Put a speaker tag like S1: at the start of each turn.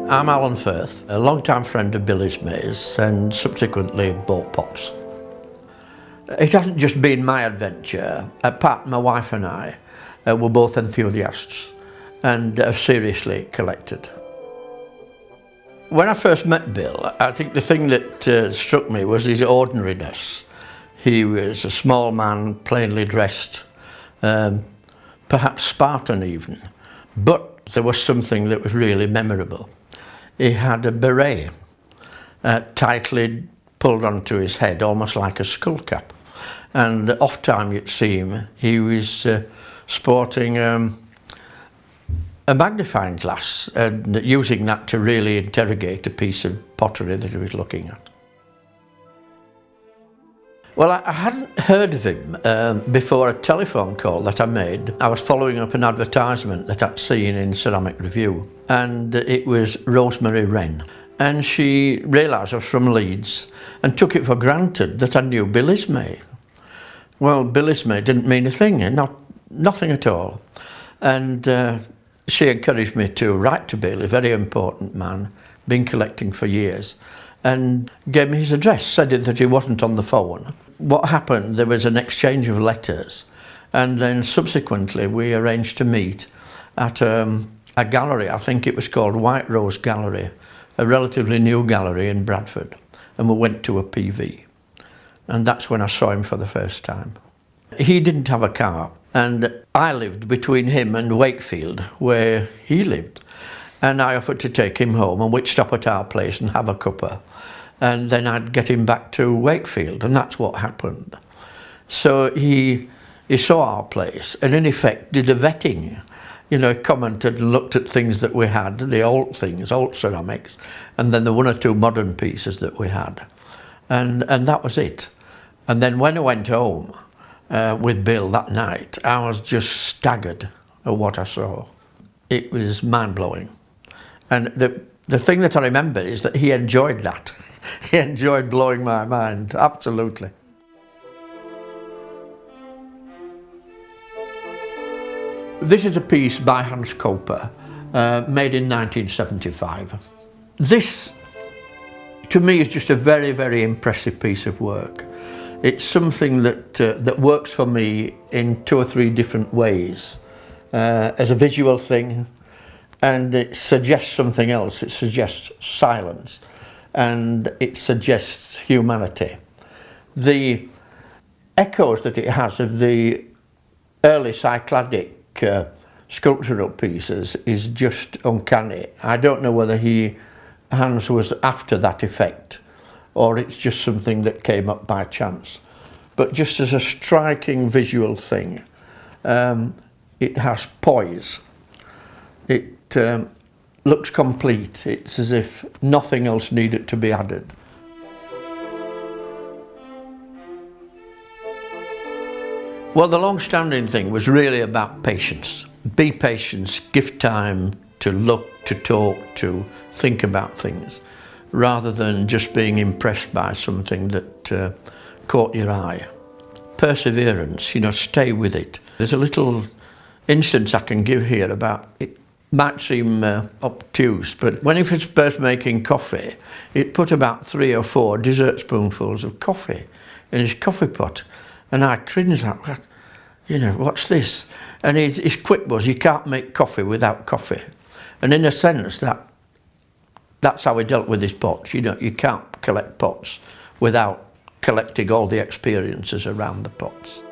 S1: I'm Alan Firth, a long-time friend of Bill Ismay's and subsequently bought pots. It hasn't just been my adventure. Pat, my wife and I, were both enthusiasts and have seriously collected. When I first met Bill, I think the thing that struck me was his ordinariness. He was a small man, plainly dressed, perhaps Spartan even, but there was something that was really memorable. He had a beret tightly pulled onto his head, almost like a skull cap, and off time you'd see him, he was sporting a magnifying glass and using that to really interrogate a piece of pottery that he was looking at. Well, I hadn't heard of him before a telephone call that I made. I was following up an advertisement that I'd seen in Ceramic Review, and it was Rosemary Wren. And she realised I was from Leeds and took it for granted that I knew Bill Ismay. Well, Bill Ismay didn't mean a thing, nothing at all. And she encouraged me to write to Bill, a very important man, been collecting for years, and gave me his address, said that he wasn't on the phone. What happened, there was an exchange of letters, and then subsequently we arranged to meet at a gallery. I think it was called White Rose Gallery, a relatively new gallery in Bradford, and we went to a PV, and that's when I saw him for the first time. He didn't have a car, and I lived between him and Wakefield, where he lived, and I offered to take him home, and we'd stop at our place and have a cuppa, and then I'd get him back to Wakefield, and that's what happened. So he saw our place and in effect did a vetting, commented and looked at things that we had, the old things, old ceramics, and then the one or two modern pieces that we had, and that was it. And then when I went home with Bill that night, I was just staggered at what I saw. It was mind-blowing, and the thing that I remember is that he enjoyed that. He enjoyed blowing my mind, absolutely. This is a piece by Hans Koper, made in 1975. This, to me, is just a very, very impressive piece of work. It's something that works for me in 2 or 3 different ways, as a visual thing, and it suggests something else. It suggests silence, and it suggests humanity. The echoes that it has of the early Cycladic sculptural pieces is just uncanny. I don't know whether Hans was after that effect or it's just something that came up by chance. But just as a striking visual thing, it has poise. It looks complete. It's as if nothing else needed to be added. Well, the long-standing thing was really about patience. Be patient, give time to look, to talk, to think about things, rather than just being impressed by something that caught your eye. Perseverance, stay with it. There's a little instance I can give here about it. Might seem obtuse, but when he was first making coffee, it put about 3 or 4 dessert spoonfuls of coffee in his coffee pot, and I cringed at that. What's this? And his quip was, you can't make coffee without coffee. And in a sense, that's how he dealt with his pots. You can't collect pots without collecting all the experiences around the pots.